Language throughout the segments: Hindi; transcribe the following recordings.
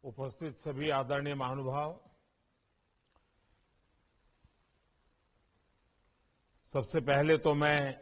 उपस्थित सभी आदरणीय महानुभाव, सबसे पहले तो मैं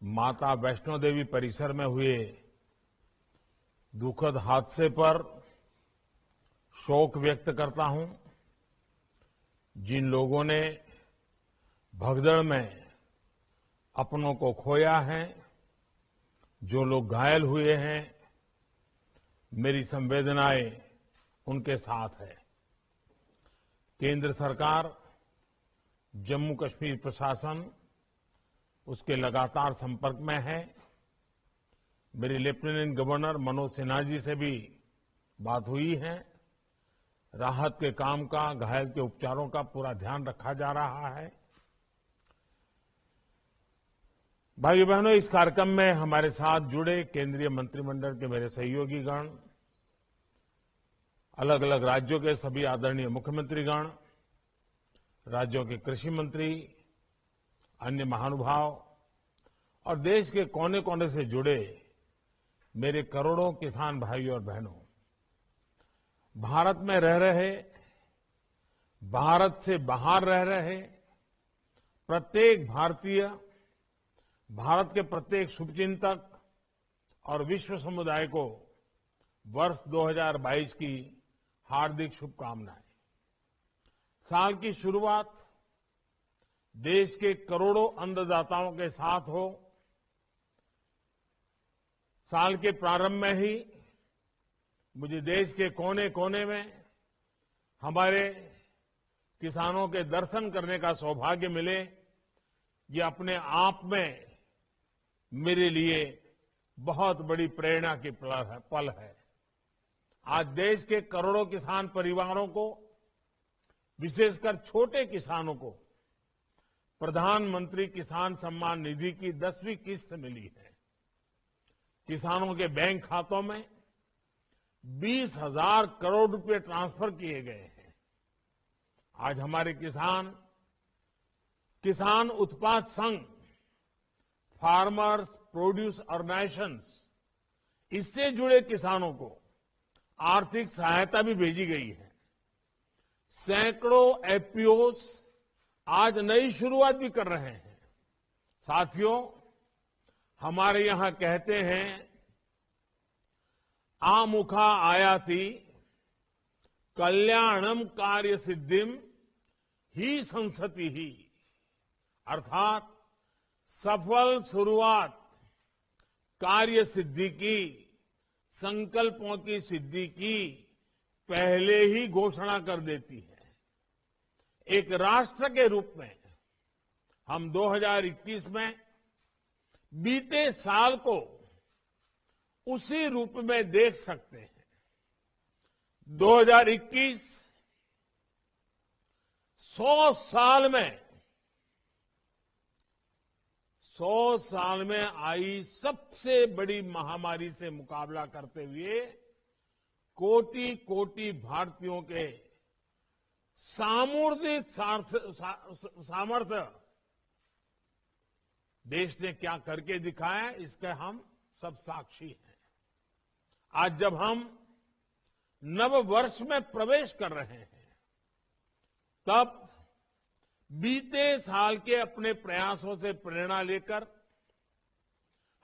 माता वैष्णो देवी परिसर में हुए दुखद हादसे पर शोक व्यक्त करता हूं। जिन लोगों ने भगदड़ में अपनों को खोया है, जो लोग घायल हुए हैं, मेरी संवेदनाएं उनके साथ है। केंद्र सरकार, जम्मू कश्मीर प्रशासन उसके लगातार संपर्क में है। मेरी लेफ्टिनेंट गवर्नर मनोज सिन्हा जी से भी बात हुई है। राहत के काम का, घायल के उपचारों का पूरा ध्यान रखा जा रहा है। भाइयों बहनों, इस कार्यक्रम में हमारे साथ जुड़े केंद्रीय मंत्रिमंडल के मेरे सहयोगीगण, अलग अलग राज्यों के सभी आदरणीय मुख्यमंत्रीगण, राज्यों के कृषि मंत्री, अन्य महानुभाव और देश के कोने कोने से जुड़े मेरे करोड़ों किसान भाइयों और बहनों, भारत में रह रहे, भारत से बाहर रह रहे प्रत्येक भारतीय, भारत के प्रत्येक शुभचिंतक और विश्व समुदाय को वर्ष 2022 की हार्दिक शुभकामनाएं। साल की शुरुआत देश के करोड़ों अन्नदाताओं के साथ हो। साल के प्रारंभ में ही मुझे देश के कोने कोने में हमारे किसानों के दर्शन करने का सौभाग्य मिले, ये अपने आप में मेरे लिए बहुत बड़ी प्रेरणा की पल है। आज देश के करोड़ों किसान परिवारों को, विशेषकर छोटे किसानों को प्रधानमंत्री किसान सम्मान निधि की 10वीं किस्त मिली है। किसानों के बैंक खातों में 20,000 करोड़ रुपए ट्रांसफर किए गए हैं। आज हमारे किसान उत्पाद संघ, फार्मर्स प्रोड्यूस ऑर्गेनाइजेशंस, इससे जुड़े किसानों को आर्थिक सहायता भी भेजी गई है। सैकड़ों एफपीओस आज नई शुरुआत भी कर रहे हैं। साथियों, हमारे यहां कहते हैं, आमुखा आयाति कल्याणम कार्य सिद्धिम ही संसति ही, अर्थात सफल शुरुआत कार्य सिद्धि की, संकल्पों की सिद्धि की पहले ही घोषणा कर देती है। एक राष्ट्र के रूप में हम 2021 में बीते साल को उसी रूप में देख सकते हैं। 2021 100 साल में आई सबसे बड़ी महामारी से मुकाबला करते हुए कोटि कोटि भारतीयों के सामूहिक सामर्थ्य देश ने क्या करके दिखाया, इसके हम सब साक्षी हैं। आज जब हम नव वर्ष में प्रवेश कर रहे हैं, तब बीते साल के अपने प्रयासों से प्रेरणा लेकर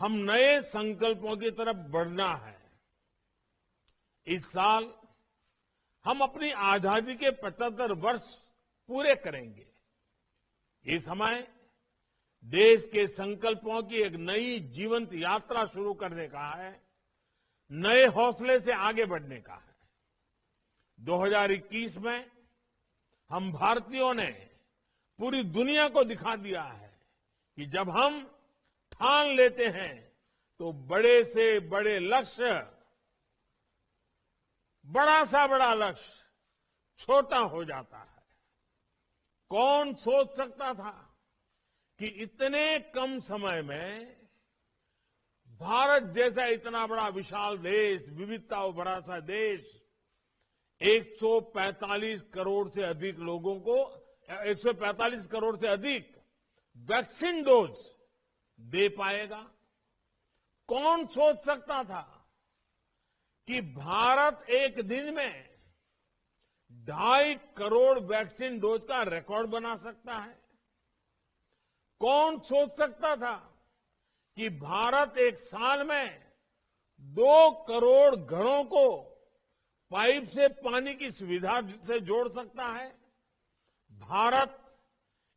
हम नए संकल्पों की तरफ बढ़ना है। इस साल हम अपनी आजादी के 75 वर्ष पूरे करेंगे। ये समय देश के संकल्पों की एक नई जीवंत यात्रा शुरू करने का है, नए हौसले से आगे बढ़ने का है। 2021 में हम भारतीयों ने पूरी दुनिया को दिखा दिया है कि जब हम ठान लेते हैं तो बड़े से बड़े लक्ष्य, बड़ा सा बड़ा लक्ष्य छोटा हो जाता है। कौन सोच सकता था कि इतने कम समय में भारत जैसा इतना बड़ा विशाल देश, विविधता भरा सा देश, 145 करोड़ से अधिक लोगों को 145 करोड़ से अधिक वैक्सीन डोज दे पाएगा। कौन सोच सकता था कि भारत एक दिन में 2.5 करोड़ वैक्सीन डोज का रिकॉर्ड बना सकता है। कौन सोच सकता था कि भारत एक साल में 2 करोड़ घरों को पाइप से पानी की सुविधा से जोड़ सकता है। भारत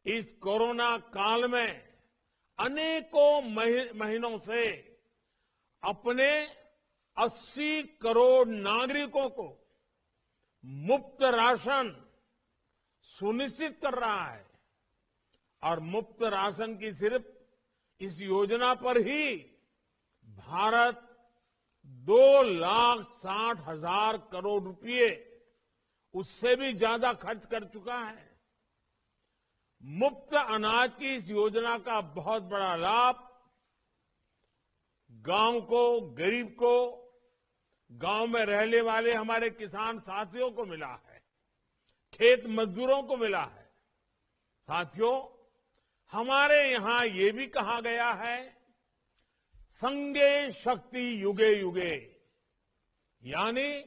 इस कोरोना काल में अनेकों महीनों से अपने 80 करोड़ नागरिकों को मुफ्त राशन सुनिश्चित कर रहा है और मुफ्त राशन की सिर्फ इस योजना पर ही भारत 2,60,000 करोड़ रुपए उससे भी ज्यादा खर्च कर चुका है। मुफ्त अनाज की इस योजना का बहुत बड़ा लाभ गांव को, गरीब को, गांव में रहने वाले हमारे किसान साथियों को मिला है, खेत मजदूरों को मिला है। साथियों, हमारे यहां ये भी कहा गया है, संगे शक्ति युगे युगे, यानी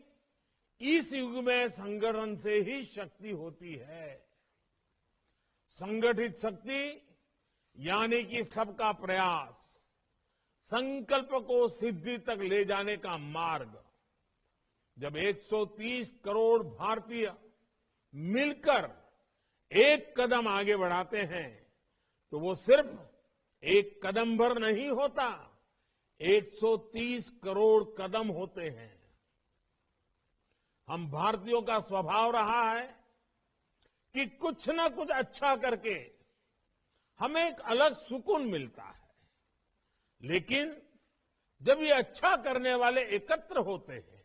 इस युग में संगठन से ही शक्ति होती है। संगठित शक्ति यानी कि सबका प्रयास, संकल्प को सिद्धि तक ले जाने का मार्ग। जब 130 करोड़ भारतीय मिलकर एक कदम आगे बढ़ाते हैं तो वो सिर्फ एक कदम भर नहीं होता, 130 करोड़ कदम होते हैं। हम भारतीयों का स्वभाव रहा है कि कुछ ना कुछ अच्छा करके हमें एक अलग सुकून मिलता है, लेकिन जब ये अच्छा करने वाले एकत्र होते हैं,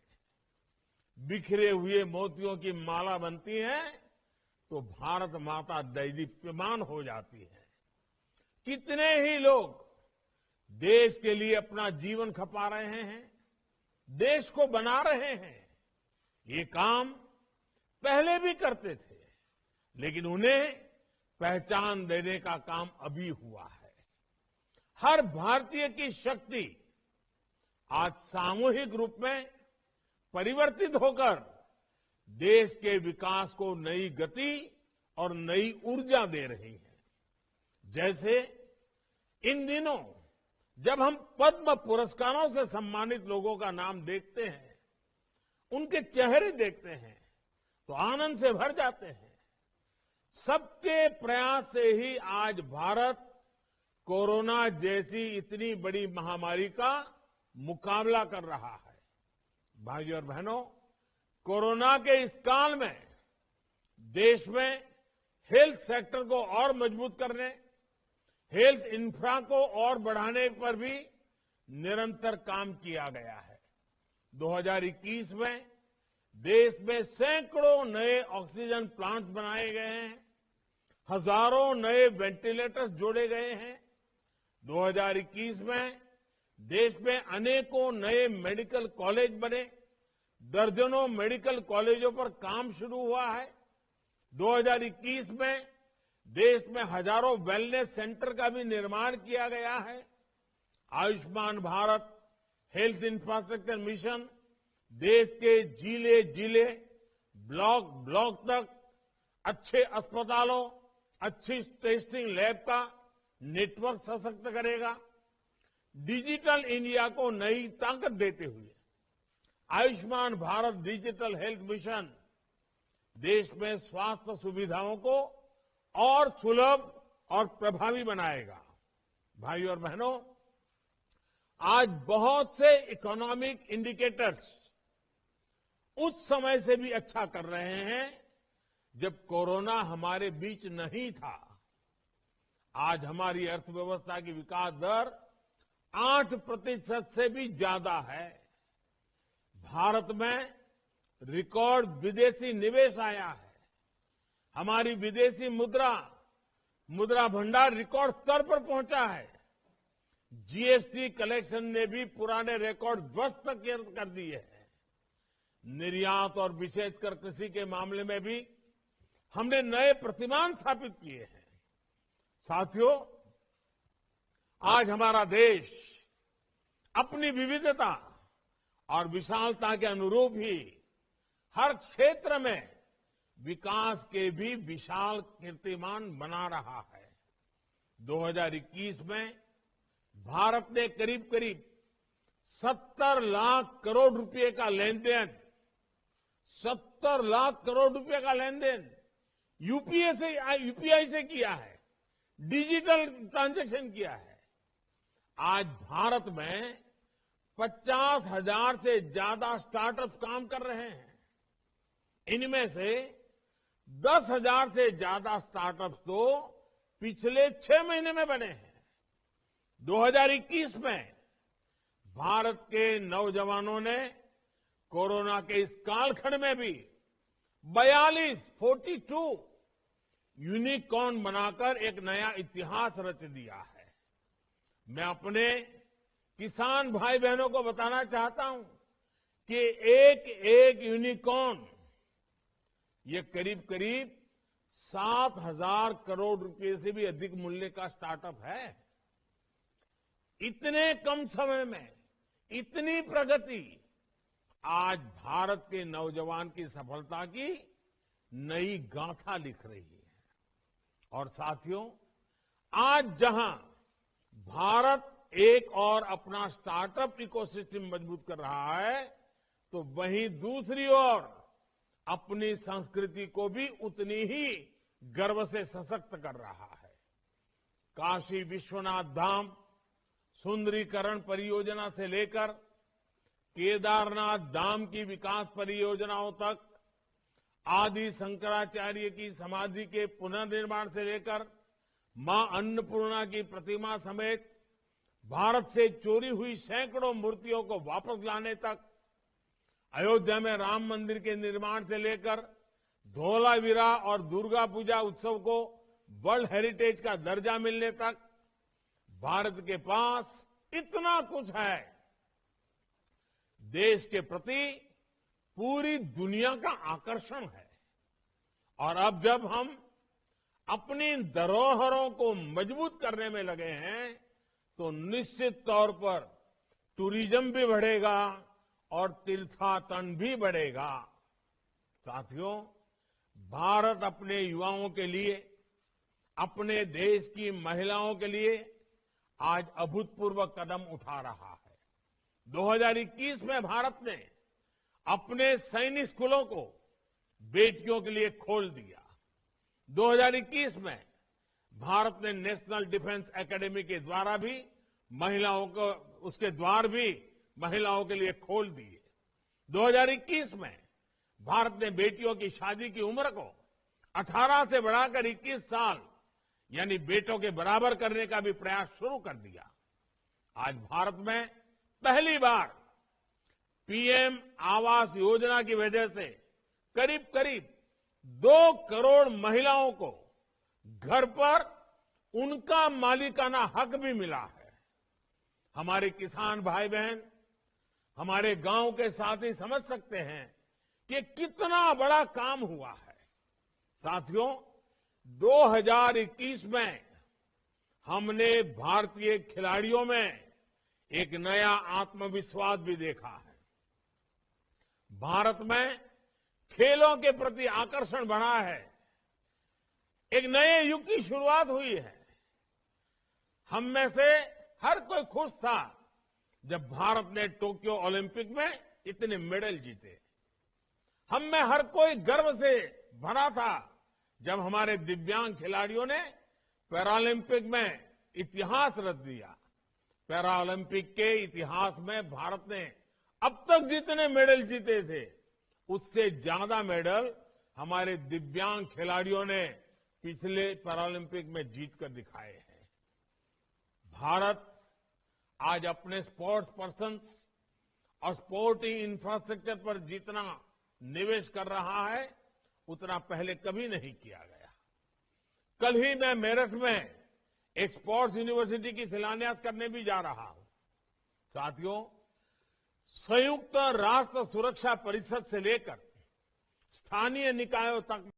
बिखरे हुए मोतियों की माला बनती है, तो भारत माता दैदीप्यमान हो जाती है। कितने ही लोग देश के लिए अपना जीवन खपा रहे हैं, देश को बना रहे हैं। ये काम पहले भी करते थे, लेकिन उन्हें पहचान देने का काम अभी हुआ है। हर भारतीय की शक्ति आज सामूहिक रूप में परिवर्तित होकर देश के विकास को नई गति और नई ऊर्जा दे रही है। जैसे इन दिनों जब हम पद्म पुरस्कारों से सम्मानित लोगों का नाम देखते हैं, उनके चेहरे देखते हैं, तो आनंद से भर जाते हैं। सबके प्रयास से ही आज भारत कोरोना जैसी इतनी बड़ी महामारी का मुकाबला कर रहा है। भाइयों और बहनों, कोरोना के इस काल में देश में हेल्थ सेक्टर को और मजबूत करने, हेल्थ इंफ्रा को और बढ़ाने पर भी निरंतर काम किया गया है। 2021 में देश में सैकड़ों नए ऑक्सीजन प्लांट्स बनाए गए हैं, हजारों नए वेंटिलेटर्स जोड़े गए हैं। 2021 में देश में अनेकों नए मेडिकल कॉलेज बने, दर्जनों मेडिकल कॉलेजों पर काम शुरू हुआ है। 2021 में देश में हजारों वेलनेस सेंटर का भी निर्माण किया गया है। Ayushman Bharat health infrastructure mission देश के जिले जिले, ब्लॉक ब्लॉक तक अच्छे अस्पतालों, अच्छी टेस्टिंग लैब का नेटवर्क सशक्त करेगा। डिजिटल इंडिया को नई ताकत देते हुए Ayushman Bharat digital health mission देश में स्वास्थ्य सुविधाओं को और सुलभ और प्रभावी बनाएगा। भाइयों और बहनों, आज बहुत से इकोनॉमिक इंडिकेटर्स उस समय से भी अच्छा कर रहे हैं जब कोरोना हमारे बीच नहीं था। आज हमारी अर्थव्यवस्था की विकास दर 8% से भी ज्यादा है। भारत में रिकॉर्ड विदेशी निवेश आया है। हमारी विदेशी मुद्रा भंडार रिकॉर्ड स्तर पर पहुंचा है। जीएसटी कलेक्शन ने भी पुराने रिकॉर्ड ध्वस्त कर दिए हैं। निर्यात और विशेषकर कृषि के मामले में भी हमने नए प्रतिमान स्थापित किए हैं। साथियों, आज हमारा देश अपनी विविधता और विशालता के अनुरूप ही हर क्षेत्र में विकास के भी विशाल कीर्तिमान बना रहा है। 2021 में भारत ने करीब करीब 70 लाख करोड़ रुपए का लेन देन 70 लाख करोड़ रुपए का लेन देन यूपीआई से किया है, डिजिटल ट्रांजैक्शन किया है। आज भारत में 50,000 से ज्यादा स्टार्टअप काम कर रहे हैं। इनमें से 10,000 से ज्यादा स्टार्टअप्स तो पिछले 6 महीने में बने हैं। 2021 में भारत के नौजवानों ने कोरोना के इस कालखंड में भी 42 यूनिकॉर्न बनाकर एक नया इतिहास रच दिया है। मैं अपने किसान भाई बहनों को बताना चाहता हूं कि एक यूनिकॉर्न ये करीब करीब 7,000 करोड़ रुपए से भी अधिक मूल्य का स्टार्टअप है। इतने कम समय में इतनी प्रगति आज भारत के नौजवान की सफलता की नई गाथा लिख रही है। और साथियों, आज जहां भारत एक और अपना स्टार्टअप इकोसिस्टम मजबूत कर रहा है, तो वहीं दूसरी ओर अपनी संस्कृति को भी उतनी ही गर्व से सशक्त कर रहा है। काशी विश्वनाथ धाम सुंदरीकरण परियोजना से लेकर केदारनाथ धाम की विकास परियोजनाओं तक, आदि शंकराचार्य की समाधि के पुनर्निर्माण से लेकर मां अन्नपूर्णा की प्रतिमा समेत भारत से चोरी हुई सैकड़ों मूर्तियों को वापस लाने तक, अयोध्या में राम मंदिर के निर्माण से लेकर धौलावीरा और दुर्गा पूजा उत्सव को वर्ल्ड हेरिटेज का दर्जा मिलने तक भारत के पास इतना कुछ है। देश के प्रति पूरी दुनिया का आकर्षण है। और अब जब हम अपनी धरोहरों को मजबूत करने में लगे हैं, तो निश्चित तौर पर टूरिज्म भी बढ़ेगा और तीर्थाटन भी बढ़ेगा। साथियों, भारत अपने युवाओं के लिए, अपने देश की महिलाओं के लिए आज अभूतपूर्व कदम उठा रहा है। 2021 में भारत ने अपने सैनिक स्कूलों को बेटियों के लिए खोल दिया। 2021 में भारत ने नेशनल डिफेंस एकेडमी के द्वारा भी महिलाओं को, उसके द्वार भी महिलाओं के लिए खोल दिए। 2021 में भारत ने बेटियों की शादी की उम्र को 18 से बढ़ाकर 21 साल यानी बेटों के बराबर करने का भी प्रयास शुरू कर दिया। आज भारत में पहली बार पीएम आवास योजना की वजह से करीब करीब 2 करोड़ महिलाओं को घर पर उनका मालिकाना हक भी मिला है। हमारे किसान भाई बहन हमारे गांव के साथी समझ सकते हैं कि कितना बड़ा काम हुआ है। साथियों, 2021 में हमने भारतीय खिलाड़ियों में एक नया आत्मविश्वास भी देखा है। भारत में खेलों के प्रति आकर्षण बढ़ा है। एक नए युग की शुरुआत हुई है। हम में से हर कोई खुश था जब भारत ने टोक्यो ओलंपिक में इतने मेडल जीते। हम में हर कोई गर्व से भरा था जब हमारे दिव्यांग खिलाड़ियों ने पैरालंपिक में इतिहास रच दिया। पैरालंपिक के इतिहास में भारत ने अब तक जितने मेडल जीते थे, उससे ज्यादा मेडल हमारे दिव्यांग खिलाड़ियों ने पिछले पैरालंपिक में जीतकर दिखाए हैं। भारत आज अपने स्पोर्ट्स पर्सन्स और स्पोर्टिंग इंफ्रास्ट्रक्चर पर जितना निवेश कर रहा है, उतना पहले कभी नहीं किया गया। कल ही मैं मेरठ में एक स्पोर्ट्स यूनिवर्सिटी की शिलान्यास करने भी जा रहा हूं। साथियों, संयुक्त राष्ट्र सुरक्षा परिषद से लेकर स्थानीय निकायों तक